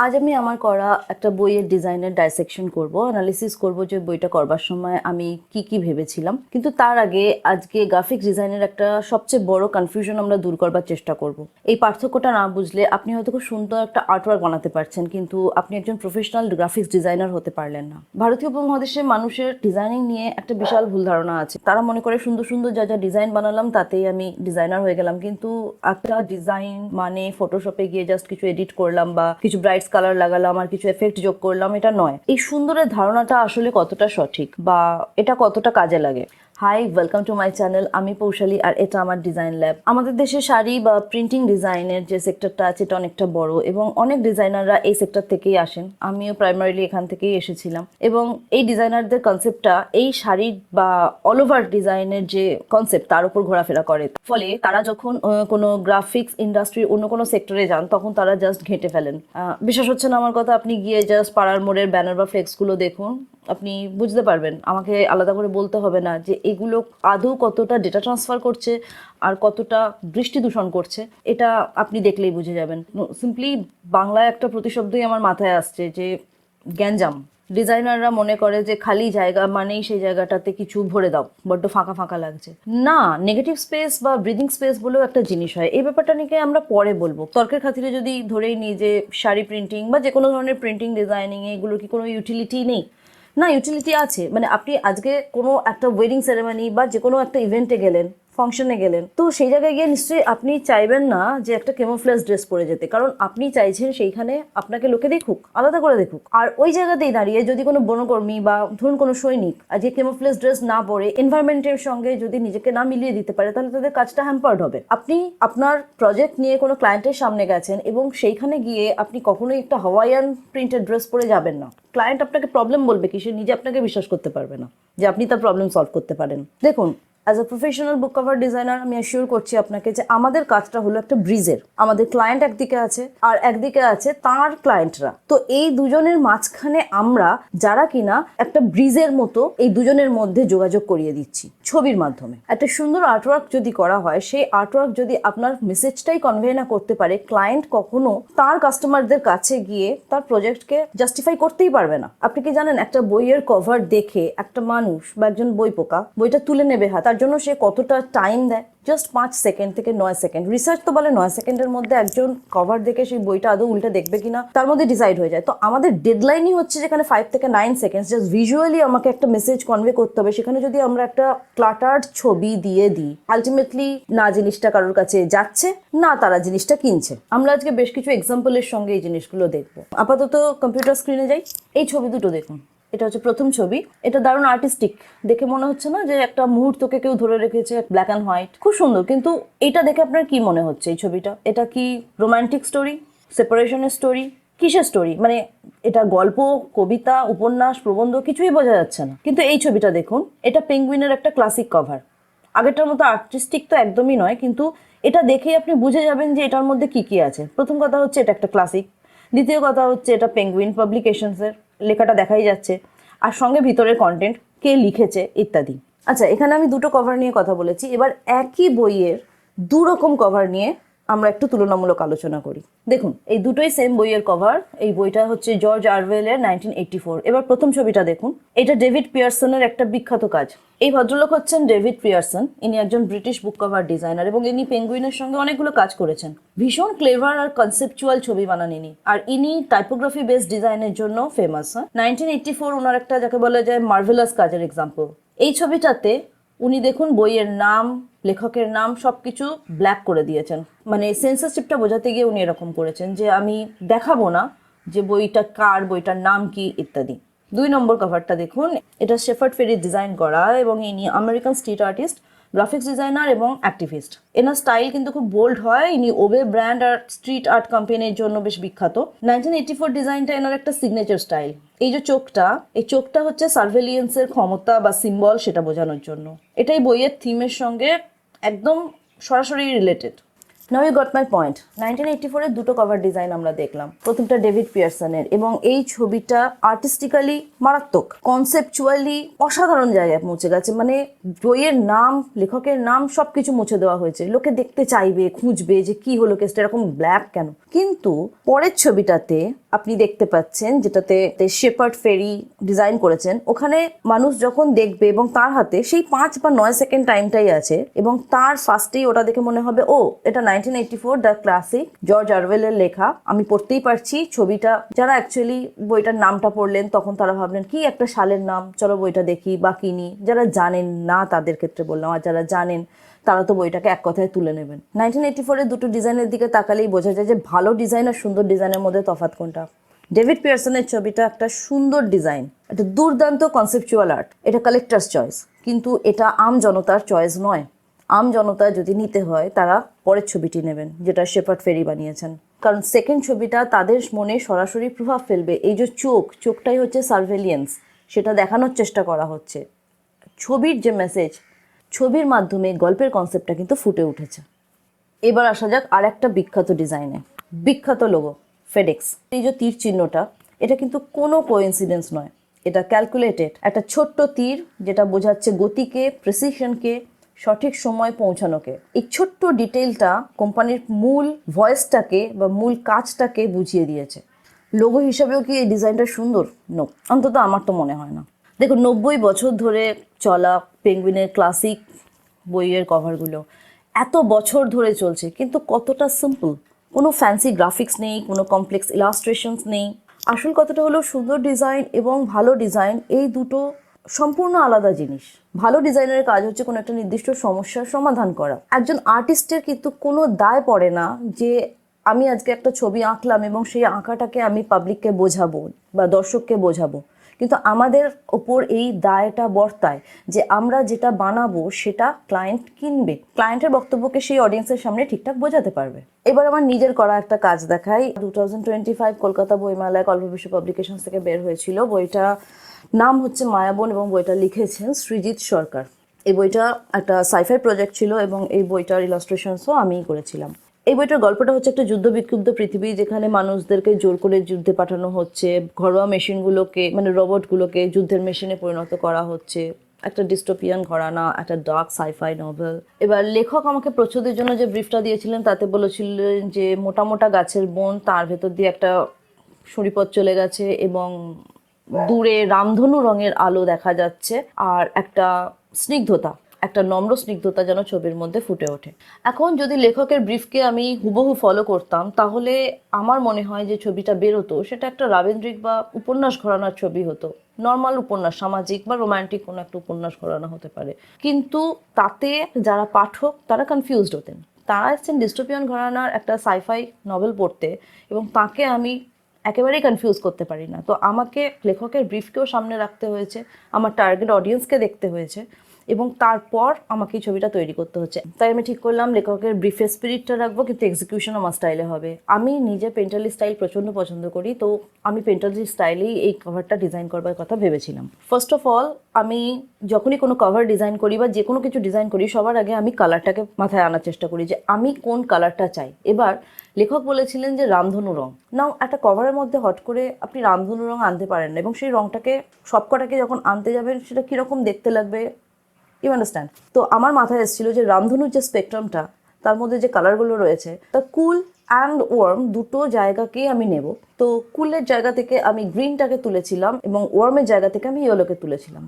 আজ আমি আমার করা একটা বইয়ের ডিজাইনের ডাইসেকশন করব, অ্যানালিসিস করব যে বইটা করবার সময় আমি কি কি ভেবেছিলাম। কিন্তু তার আগে আজকে গ্রাফিক্স ডিজাইনের একটা সবচেয়ে বড় কনফিউশন আমরা দূর করবার চেষ্টা করব। এই পার্থক্যটা না বুঝলে আপনি হয়তো খুব সুন্দর একটা আর্টওয়ার্ক বানাতে পারছেন, কিন্তু আপনি একজন প্রফেশনাল গ্রাফিক্স ডিজাইনার হতে পারলেন না। ভারতীয় উপমহাদেশে মানুষের ডিজাইনিং নিয়ে একটা বিশাল ভুল ধারণা আছে। তারা মনে করে সুন্দর সুন্দর যা যা ডিজাইন বানালাম তাতেই আমি ডিজাইনার হয়ে গেলাম, কিন্তু একটা ডিজাইন মানে ফটোশপে গিয়ে জাস্ট কিছু এডিট করলাম বা কিছু ব্রাইট কালার লাগালাম আর কিছু এফেক্ট যোগ করলাম, এটা নয়। এই সুন্দরের ধারণাটা আসলে কতটা সঠিক বা এটা কতটা কাজে লাগে। Hi, welcome to my channel. আমি পৌশালী আর এটা আমার ডিজাইন ল্যাব। আমাদের দেশে শাড়ি বা প্রিন্টিং ডিজাইনের যে সেক্টরটা আছে এটা অনেকটা বড় এবং অনেক ডিজাইনাররা এই সেক্টর থেকেই আসেন। আমিও প্রাইমারিলি এখান থেকেই এসেছিলাম এবং এই ডিজাইনারদের কনসেপ্টটা এই শাড়ি বা অল ওভার ডিজাইনের যে কনসেপ্ট তার উপর ঘোরাফেরা করে। ফলে তারা যখন কোনো গ্রাফিক্স ইন্ডাস্ট্রির অন্য কোনো সেক্টরে যান তখন তারা জাস্ট ঘেঁটে ফেলেন। বিশ্বাস হচ্ছে না আমার কথা, আপনি গিয়ে জাস্ট পাড়ার মোড়ের ব্যানার বা ফ্লেক্সগুলো দেখুন, আপনি বুঝতে পারবেন। আমাকে আলাদা করে বলতে হবে না যে এগুলো আদৌ কতটা ডেটা ট্রান্সফার করছে আর কতটা দৃষ্টি দূষণ করছে, এটা আপনি দেখলেই বুঝে যাবেন। সিম্পলি বাংলায় একটা প্রতিশব্দই আমার মাথায় আসছে যে গ্যাঞ্জাম। ডিজাইনাররা মনে করে যে খালি জায়গা মানেই সেই জায়গাটাতে কিছু ভরে দাও, বড্ড ফাঁকা ফাঁকা লাগছে। না, নেগেটিভ স্পেস বা ব্রিদিং স্পেস বলেও একটা জিনিস হয়। এই ব্যাপারটা নিয়ে আমরা পরে বলবো। তর্কের খাতিরে যদি ধরেই নিই যে শাড়ি প্রিন্টিং বা যে কোনো ধরনের প্রিন্টিং ডিজাইনিং এগুলোর কি কোনো ইউটিলিটি নেই? না, ইউটিলিটি আছে। মানে আপনি আজকে কোনো একটা ওয়েডিং সেরেমনি বা যে কোনো একটা ইভেন্টে গেলেন, ফাংশনে গেলেন, তো সেই জায়গায় গিয়ে নিশ্চয়ই আপনি চাইবেন না যে একটা কেমোফ্লেজ ড্রেস পরে যেতে, কারণ আপনি চাইছেন সেইখানে আপনাকে লোকে দেখুক, আলাদা করে দেখুক। আর ওই জায়গাতেই দাঁড়িয়ে যদি কোনো বনকর্মী বা ধরুন কোনো সৈনিক আজকে কেমোফ্লেজ ড্রেস না পরে এনভায়রনমেন্টের সঙ্গে যদি নিজেকে না মিলিয়ে দিতে পারে, তাহলে তাদের কাজটা হ্যাম্পার্ড হবে। আপনি আপনার প্রজেক্ট নিয়ে কোনো ক্লায়েন্টের সামনে গেছেন এবং সেইখানে গিয়ে আপনি কখনোই একটা হাওয়াইয়ান প্রিন্টেড ড্রেস পরে যাবেন না। ক্লায়েন্ট আপনাকে প্রবলেম বলবে কি? সে নিজে আপনাকে বিশ্বাস করতে পারবে না যে আপনি তার প্রবলেম সলভ করতে পারেন। দেখুন, as a professional book cover designer আমি অ্যাসিওর করছি আপনাকে যে আমাদের কাজটা হলো একটা ব্রিজের। আমাদের ক্লায়েন্ট একদিকে আছে আর একদিকে আছে তার ক্লায়েন্টরা। তো এই দুজনের মাঝখানে আমরা যারা কিনা একটা ব্রিজের মতো এই দুজনের মধ্যে যোগাযোগ করিয়ে দিচ্ছি ছবির মাধ্যমে। একটা সুন্দর আর্টওয়ার্ক যদি করা হয়, সেই আর্টওয়ার্ক যদি আপনার মেসেজটাই কনভে না করতে পারে, ক্লায়েন্ট কখনো তার কাস্টমারদের কাছে গিয়ে তার প্রজেক্টকে জাস্টিফাই করতেই পারবে না। আপনি কি জানেন, একটা বইয়ের কভার দেখে একটা মানুষ বা একজন বই পোকা বইটা তুলে নেবে হাত, তার জন্য সে কতটা টাইম দেয়? জাস্ট 5 সেকেন্ড থেকে 9 সেকেন্ড। রিসার্চ তো বলে 9 সেকেন্ডের মধ্যে একজন কভার দেখে সেই বইটা আদৌ উল্টে দেখবে কিনা তার মধ্যে ডিসাইড হয়ে যায়। তো আমাদের ডেডলাইনই হচ্ছে যেখানে 5 থেকে 9 সেকেন্ড জাস্ট ভিজুয়ালি আমাকে একটা মেসেজ কনভে করতে হবে। সেখানে যদি আমরা একটা ক্লাটার্ড ছবি দিয়ে দিই, আলটিমেটলি না জিনিসটা কারোর কাছে যাচ্ছে, না তারা জিনিসটা কিনছে। আমরা আজকে বেশ কিছু এক্সাম্পলের সঙ্গে এই জিনিসগুলো দেখবো। আপাতত কম্পিউটার স্ক্রিনে যাই। এই ছবি দুটো দেখুন। এটা হচ্ছে প্রথম ছবি। এটা দারুণ আর্টিস্টিক, দেখে মনে হচ্ছে না যে একটা মুহূর্তকে কেউ ধরে রেখেছে, ব্ল্যাক অ্যান্ড হোয়াইট, খুব সুন্দর। কিন্তু এটা দেখে আপনার কি মনে হচ্ছে? এই ছবিটা এটা কি রোমান্টিক স্টোরি, সেপারেশনের স্টোরি, কিসের স্টোরি? মানে এটা গল্প, কবিতা, উপন্যাস, প্রবন্ধ, কিছুই বোঝা যাচ্ছে না। কিন্তু এই ছবিটা দেখুন, এটা পেঙ্গুইনের একটা ক্লাসিক কভার। আগেরটার মতো আর্টিস্টিক তো একদমই নয়, কিন্তু এটা দেখেই আপনি বুঝে যাবেন যে এটার মধ্যে কি কি আছে। প্রথম কথা হচ্ছে এটা একটা ক্লাসিক। দ্বিতীয় কথা হচ্ছে এটা পেঙ্গুইন পাবলিকেশনসের, লেখাটা দেখাই যাচ্ছে, আর সঙ্গে ভিতরের কন্টেন্ট, কে লিখেছে ইত্যাদি। আচ্ছা, এখানে আমি দুটো কভার নিয়ে কথা বলেছি। এবার একই বইয়ের দু রকম কভার নিয়ে আমরা একটু তুলনামূলক আলোচনা করি। দেখুন, এই দুটোই সেম বইয়ের কভার। এই বইটা হচ্ছে জর্জ অরওয়েলের 1984। এবার প্রথম ছবিটা দেখুন। এটা ডেভিড পিয়ারসনের একটা বিখ্যাত কাজ। এই ভদ্রলোক হচ্ছেন ডেভিড পিয়ারসন। ইনি একজন ব্রিটিশ বুক কভার ডিজাইনার এবং ইনি পেঙ্গুইনের সঙ্গে অনেকগুলো কাজ করেছেন। ভীষণ ক্লেভার আর কনসেপচুয়াল ছবি বানান ইনি। আর ইনি টাইপোগ্রাফি বেসড ডিজাইনের জন্য ফেমাস। 1984 ওনার একটা যাকে বলা যায় মার্ভেলাস কাজের এক্সাম্পল। এই ছবিটাতে উনি দেখুন বইয়ের নাম, লেখকের নাম সবকিছু ব্ল্যাক করে দিয়েছেন। মানে সেন্সরশিপটা বোঝাতে গিয়ে উনি এরকম করেছেন যে আমি দেখাবো না যে বইটা কার, বইটার নাম কি ইত্যাদি। 2 নম্বর কভারটা দেখুন। এটা শেফার্ড ফেরি ডিজাইন করা এবং ইনি American street artist, graphics designer এবং অ্যাক্টিভিস্ট। এনার স্টাইল কিন্তু খুব বোল্ড হয়। ইনি ওবে ব্র্যান্ড আর স্ট্রিট আর্ট কোম্পানির জন্য বেশ বিখ্যাত। 1984 ডিজাইনটা এনার একটা সিগনেচার স্টাইল। এই যে চোখটা, এই চোখটা হচ্ছে সার্ভেলিয়েন্সের ক্ষমতা বা সিম্বল, সেটা বোঝানোর জন্য। এটাই বইয়ের থিমের সঙ্গে একদম সরাসরি related. Now you got my point. 1984-এর দুটো কভার ডিজাইন আমরা দেখলাম। প্রথমটা ডেভিড পিয়ারসনের এবং এই ছবিটা আর্টিস্টিক্যালি মারাত্মক, কনসেপচুয়ালি অসাধারণ জায়গায় পৌঁছে গেছে। মানে বইয়ের নাম, লেখকের নাম সবকিছু মুছে দেওয়া হয়েছে। লোকে দেখতে চাইবে, খুঁজবে যে কি হলো কেসটা, এরকম ব্ল্যাক কেন। কিন্তু পরের ছবিটাতে আপনি দেখতে পাচ্ছেন, যেটাতে শেপার্ড ফেরি ডিজাইন করেছেন, ওখানে মানুষ যখন দেখবে এবং তার হাতে সেই 5 বা 9 সেকেন্ড টাইমটাই আছে এবং তার ফার্স্টেই ওটা দেখে মনে হবে ও এটা 1984 দ্য ক্লাসিক জর্জ অরওয়েলের লেখা, আমি পড়তেই পারছি। ছবিটা যারা অ্যাকচুয়ালি বইটার নামটা পড়লেন তখন তারা ভাবলেন কি একটা সালের নাম, চলো বইটা দেখি বা কিনি। যারা জানেন না তাদের ক্ষেত্রে বললাম, আর যারা জানেন তারা তো বইটাকে এক কথায় তুলে নেবেন। 1984-এর দুটো ডিজাইনের দিকে তাকালেই বোঝা যায় যে ভালো ডিজাইন আর সুন্দর ডিজাইনের মধ্যে তফাৎ কোনটা। ডেভিড পিয়ারসনের ছবিটা একটা সুন্দর ডিজাইন, একটা দুর্দান্ত কনসেপচুয়াল আর্ট, এটা কালেক্টার্স চয়েস, কিন্তু এটা আম জনতার চয়েস নয়। আম জনতা যদি নিতে হয় তারা পরের ছবিটি নেবেন, যেটা শেপার্ড ফেরি বানিয়েছেন, কারণ সেকেন্ড ছবিটা তাদের মনে সরাসরি প্রভাব ফেলবে। এই যে চোখটাই হচ্ছে সার্ভেলিয়েন্স, সেটা দেখানোর চেষ্টা করা হচ্ছে। ছবির যে মেসেজ, ছবির মাধ্যমে গল্পের কনসেপ্টটা কিন্তু ফুটে উঠেছে। এবার আসা যাক আর একটা বিখ্যাত ডিজাইনে, বিখ্যাত লোগো ফেডেক্স। এই যে তীর চিহ্নটা, এটা কিন্তু কোনো কোইন্সিডেন্স নয়, এটা ক্যালকুলেটেড একটা ছোট্ট তীর, যেটা বোঝাচ্ছে গতিকে, প্রেসিশনকে, সঠিক সময় পৌঁছানোকে। এই ছোট্ট ডিটেইলটা কোম্পানির মূল ভয়েসটাকে বা মূল কাজটাকে বুঝিয়ে দিয়েছে। লোগো হিসাবেও কি এই ডিজাইনটা সুন্দর? নো, অন্তত আমার তো মনে হয় না। দেখো, 90 বছর ধরে চলা পেঙ্গুইনের ক্লাসিক বইয়ের কভারগুলো এত বছর ধরে চলছে, কিন্তু কতটা সিম্পল, কোনো ফ্যান্সি গ্রাফিক্স নেই, কোনো কমপ্লেক্স ইলাস্ট্রেশনস নেই। আসল কথাটা হলো সুন্দর ডিজাইন এবং ভালো ডিজাইন, এই দুটো সম্পূর্ণ আলাদা জিনিস। ভালো ডিজাইনের কাজ হচ্ছে কোনো একটা নির্দিষ্ট সমস্যার সমাধান করা। একজন আর্টিস্টের কিন্তু কোনো দায় পড়ে না যে আমি আজকে একটা ছবি আঁকলাম এবং সেই আঁকাটাকে আমি পাবলিককে বোঝাবো বা দর্শককে বোঝাবো, কিন্তু আমাদের ওপর এই দায়টা বর্তায় যে আমরা যেটা বানাবো সেটা ক্লায়েন্ট কিনবে, ক্লায়েন্টের বক্তব্যকে সেই অডিয়েন্সের সামনে ঠিকঠাক বোঝাতে পারবে। এবার আমার নিজের করা একটা কাজ দেখাই। 2025 কলকাতা বইমেলায় কল্প বিশ্ব পাবলিকেশনস থেকে বের হয়েছিল। বইটা নাম হচ্ছে মায়াবন এবং বইটা লিখেছেন সৃজিত সরকার। এই বইটা একটা সাইফাই প্রজেক্ট ছিল এবং এই বইটার ইলাস্ট্রেশনসও আমিই করেছিলাম। এই বইটার গল্পটা হচ্ছে একটা যুদ্ধ বিক্ষুব্ধ পৃথিবী, যেখানে মানুষদেরকে জোর করে যুদ্ধে পাঠানো হচ্ছে, ঘরোয়া মেশিনগুলোকে মানে রোবটগুলোকে যুদ্ধের মেশিনে পরিণত করা হচ্ছে। একটা ডিস্টোপিয়ান ঘরানা, একটা ডার্ক সাইফাই নভেল। এবার লেখক আমাকে প্রচ্ছদের জন্য যে ব্রিফটা দিয়েছিলেন তাতে বলেছিলেন যে মোটা মোটা গাছের বন, তার ভেতর দিয়ে একটা সরিপথ চলে গেছে এবং দূরে রামধনু রঙের আলো দেখা যাচ্ছে, আর একটা স্নিগ্ধতা, একটা নম্র স্নিগ্ধতা যেন ছবির মধ্যে ফুটে ওঠে। এখন যদি লেখকের ব্রিফকে আমি হুবহু ফলো করতাম, তাহলে আমার মনে হয় যে ছবিটা বেরোতো সেটা একটা রাবীন্দ্রিক বা উপন্যাস ঘরানার ছবি হতো। নর্মাল উপন্যাস, সামাজিক বা রোমান্টিক কোনো একটা উপন্যাস ঘরানা হতে পারে, কিন্তু তাতে যারা পাঠক তারা কনফিউজড হতেন। তারা এসছেন ডিস্টোপিয়ান ঘরানার একটা সাইফাই নভেল পড়তে এবং তাকে আমি একেবারেই কনফিউজ করতে পারি না। তো আমাকে লেখকের ব্রিফকেও সামনে রাখতে হয়েছে, আমার টার্গেট অডিয়েন্সকে দেখতে হয়েছে এবং তারপর আমাকে এই ছবিটা তৈরি করতে হচ্ছে। তাই আমি ঠিক করলাম লেখকের ব্রিফের স্পিরিটটা রাখবো, কিন্তু এক্সিকিউশন আমার স্টাইলে হবে। আমি নিজে পেন্টালি স্টাইল প্রচণ্ড পছন্দ করি, তো আমি পেন্টালি স্টাইলেই এই কভারটা ডিজাইন করবার কথা ভেবেছিলাম। ফার্স্ট অফ অল, আমি যখনই কোনো কভার ডিজাইন করি বা যে কোনো কিছু ডিজাইন করি, সবার আগে আমি কালারটাকে মাথায় আনার চেষ্টা করি যে আমি কোন কালারটা চাই। এবার লেখক বলেছিলেন যে রামধনু রং। নাও, একটা কভারের মধ্যে হট করে আপনি রামধনু রং আনতে পারেন না এবং সেই রংটাকে সবকটাকে যখন আনতে যাবেন সেটা কীরকম দেখতে লাগবে, ইউ আন্ডারস্ট্যান্ড? তো আমার মাথায় এসেছিল যে রামধনুর যে স্পেকট্রামটা, তার মধ্যে যে কালারগুলো রয়েছে, তা কুল অ্যান্ড ওয়ার্ম দুটো জায়গাকেই আমি নেব। তো কুলের জায়গা থেকে আমি গ্রিনটাকে তুলেছিলাম এবং ওয়ার্মের জায়গা থেকে আমি ইয়েলোকে তুলেছিলাম।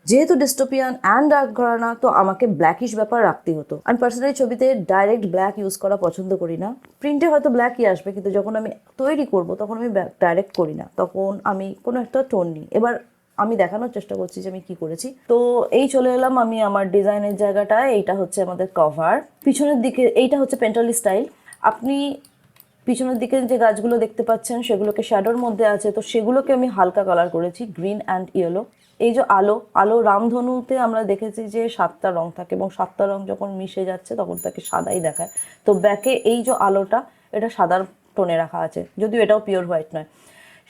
যেহেতু ডিস্টোপিয়ান অ্যান্ড ডার্ক ঘরানা, তো আমাকে ব্ল্যাকিশ ব্যাপার রাখতে হতো। আমি পার্সোনালি ছবিতে ডাইরেক্ট ব্ল্যাক ইউজ করা পছন্দ করি না। প্রিন্টে হয়তো ব্ল্যাকই আসবে, কিন্তু যখন আমি তৈরি করব তখন আমি ডাইরেক্ট করি না, তখন আমি কোনো একটা টোন নিই। এবার আমি দেখানোর চেষ্টা করছি যে আমি কি করেছি। তো এই চলে এলাম আমি আমার ডিজাইনের জায়গাটায়। এইটা হচ্ছে আমাদের কভার। পিছনের দিকে এইটা হচ্ছে পেন্টালি স্টাইল। আপনি পিছনের দিকে যে গাছগুলো দেখতে পাচ্ছেন সেগুলোকে শ্যাডোর মধ্যে আছে, তো সেগুলোকে আমি হালকা কালার করেছি, গ্রিন অ্যান্ড ইয়েলো। এই যে আলো রামধনুতে আমরা দেখেছি যে 7টা রং থাকে এবং 7টা রং যখন মিশে যাচ্ছে তখন তাকে সাদাই দেখায়। তো ব্যাকে এই যে আলোটা, এটা সাদার টোনে রাখা আছে, যদিও এটাও পিওর হোয়াইট নয়।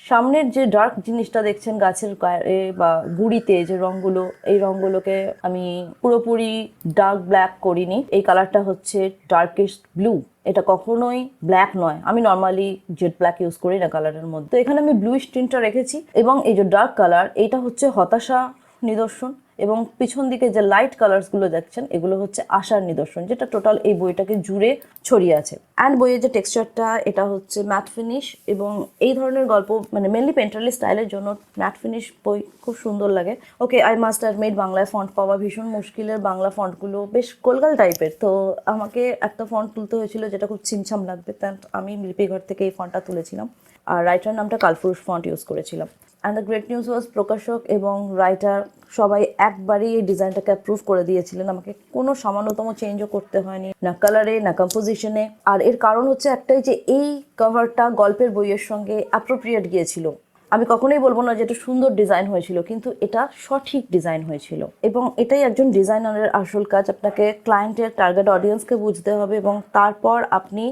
সামনের যে ডার্ক জিনিসটা দেখছেন গাছের গায়ে বা গুড়িতে যে রঙগুলো, এই রঙগুলোকে আমি পুরোপুরি ডার্ক ব্ল্যাক করিনি। এই কালারটা হচ্ছে ডার্কিশ ব্লু, এটা কখনোই ব্ল্যাক নয়। আমি নর্মালি জেড ব্ল্যাক ইউজ করি না কালারের মধ্যে। তো এখানে আমি ব্লুইশ টিনটা রেখেছি এবং এই যে ডার্ক কালার, এইটা হচ্ছে হতাশা নিদর্শন এবং পিছন দিকে যে লাইট কালার্সগুলো দেখছেন এগুলো হচ্ছে আশার নিদর্শন, যেটা টোটাল এই বইটাকে জুড়ে ছড়িয়ে আছে। অ্যান্ড বইয়ের যে টেক্সচারটা এটা হচ্ছে ম্যাট ফিনিশ, এবং এই ধরনের গল্প মানে মেনলি পেন্টারলি স্টাইলের জন্য ম্যাট ফিনিশ বই খুব সুন্দর লাগে। ওকে, আই মাস্ট অ্যাডমিট বাংলায় ফন্ট পাওয়া ভীষণ মুশকিলের, বাংলা ফন্টগুলো বেশ কোলগাল টাইপের, তো আমাকে একটা ফন্ট তুলতে হয়েছিল যেটা খুব ছিমছাম লাগবে, তাই আমি লিপিঘর থেকে এই ফন্টটা তুলেছিলাম, আর রাইটার নামটা কালপুরুষ ফন্ট ইউজ করেছিলাম। অ্যান্ড দ্য গ্রেট নিউজ ওয়াজ প্রকাশক এবং রাইটার সবাই একবারই এই ডিজাইনটাকে অ্যাপ্রুভ করে দিয়েছিলেন, আমাকে কোনো সামান্যতম চেঞ্জও করতে হয়নি, না কালারে না কম্পোজিশনে। আর এর কারণ হচ্ছে একটাই, যে এই কভারটা গল্পের বইয়ের সঙ্গে অ্যাপ্রোপ্রিয়েট গিয়েছিল। আমি কখনোই বলবো না যে এটা সুন্দর ডিজাইন হয়েছিল, কিন্তু এটা সঠিক ডিজাইন হয়েছিল, এবং এটাই একজন ডিজাইনারের আসল কাজ। আপনাকে ক্লায়েন্টের টার্গেট অডিয়েন্সকে বুঝতে হবে এবং তারপর আপনি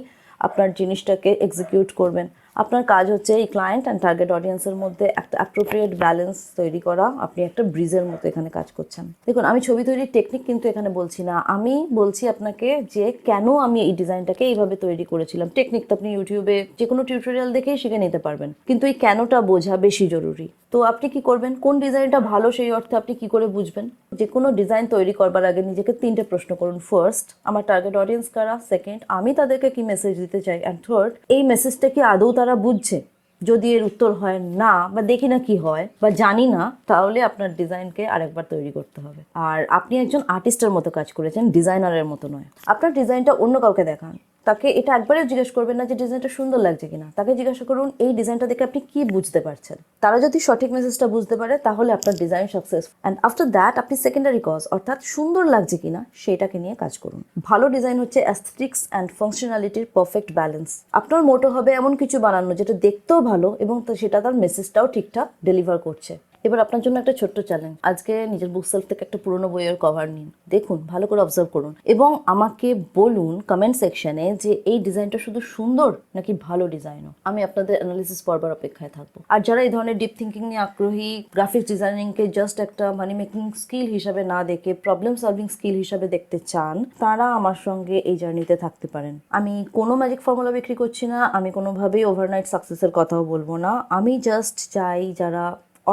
আপনার জিনিসটাকে এক্সিকিউট করবেন। আপনার কাজ হচ্ছে এই ক্লায়েন্ট অ্যান্ড টার্গেট অডিয়েন্সের মধ্যে একটা অ্যাপ্রোপ্রিয়েট ব্যালেন্স তৈরি করা। আপনি একটা ব্রিজের মতো এখানে কাজ করছেন। দেখুন, আমি ছবি তৈরির টেকনিক কিন্তু এখানে বলছি না, আমি বলছি আপনাকে যে কেন আমি এই ডিজাইনটাকে এইভাবে তৈরি করেছিলাম। টেকনিক তো আপনি ইউটিউবে যে কোনো টিউটোরিয়াল দেখেই শিখে নিতে পারবেন, কিন্তু এই কেনটা বোঝা বেশি জরুরি। তো আপনি কি করবেন, কোন ডিজাইনটা ভালো সেই অর্থে আপনি কি করে বুঝবেন? যে কোনো ডিজাইন তৈরি করবার আগে নিজেকে 3টে প্রশ্ন করুন। ফার্স্ট, আমার টার্গেট অডিয়েন্স কারা? সেকেন্ড, আমি তাদেরকে কি মেসেজ দিতে চাই? অ্যান্ড থার্ড, এই মেসেজটা কি আদৌ তারা বুঝছে? যদি এর উত্তর হয় না, বা দেখি না কি হয়, বা জানি না, তাহলে আপনার ডিজাইনকে আরেকবার তৈরি করতে হবে। আর আপনি একজন আর্টিস্টের মতো কাজ করেছেন, ডিজাইনারের মতো নয়। আপনার ডিজাইনটা অন্য কাউকে দেখান, তাকে এটা একবারেও জিজ্ঞেস করবেন না যে ডিজাইনটা সুন্দর লাগছে কিনা, তাকে জিজ্ঞাসা করুন এই ডিজাইনটা দেখে আপনি কি বুঝতে পারছেন। তারা যদি সঠিক মেসেজটা বুঝতে পারে তাহলে আপনার design success. And after that আপনি সেকেন্ডারি কজ, অর্থাৎ সুন্দর লাগছে কিনা সেটাকে নিয়ে কাজ করুন। ভালো ডিজাইন হচ্ছে অ্যাস্থেটিক্স অ্যান্ড ফাংশনালিটির পারফেক্ট ব্যালেন্স। আপনার মোটো হবে এমন কিছু বানানো যেটা দেখতেও ভালো এবং সেটা তার মেসেজটাও ঠিকঠাক ডেলিভার করছে। এবার আপনার জন্য একটা ছোট্ট চ্যালেঞ্জ, আজকে নিজের বুক সেলফ থেকে একটা পুরোনো বইয়ের কভার নিন, দেখুন, ভালো করে অবজার্ভ করুন এবং আমাকে বলুন কমেন্ট সেকশনে যে এই ডিজাইনটা শুধু সুন্দর নাকি ভালো ডিজাইনও। আমি আপনাদের অ্যানালিসিস পড়বার অপেক্ষায় থাকবো। আর যারা এই ধরনের ডিপ থিঙ্কিং নিয়ে আগ্রহী, গ্রাফিক্স ডিজাইনিংকে জাস্ট একটা মানি মেকিং স্কিল হিসাবে না দেখে প্রবলেম সলভিং স্কিল হিসাবে দেখতে চান, তারা আমার সঙ্গে এই জার্নিতে থাকতে পারেন। আমি কোনো ম্যাজিক ফর্মুলা বিক্রি করছি না, আমি কোনোভাবেই ওভারনাইট সাকসেসের কথাও বলবো না। আমি জাস্ট চাই যারা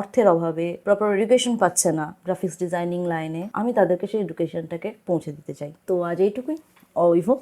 অর্থের অভাবে প্রপার এডুকেশন পাচ্ছে না গ্রাফিক্স ডিজাইনিং লাইনে, আমি তাদেরকে সেই এডুকেশনটাকে পৌঁছে দিতে চাই। তো আজ এইটুকুই। অইভো।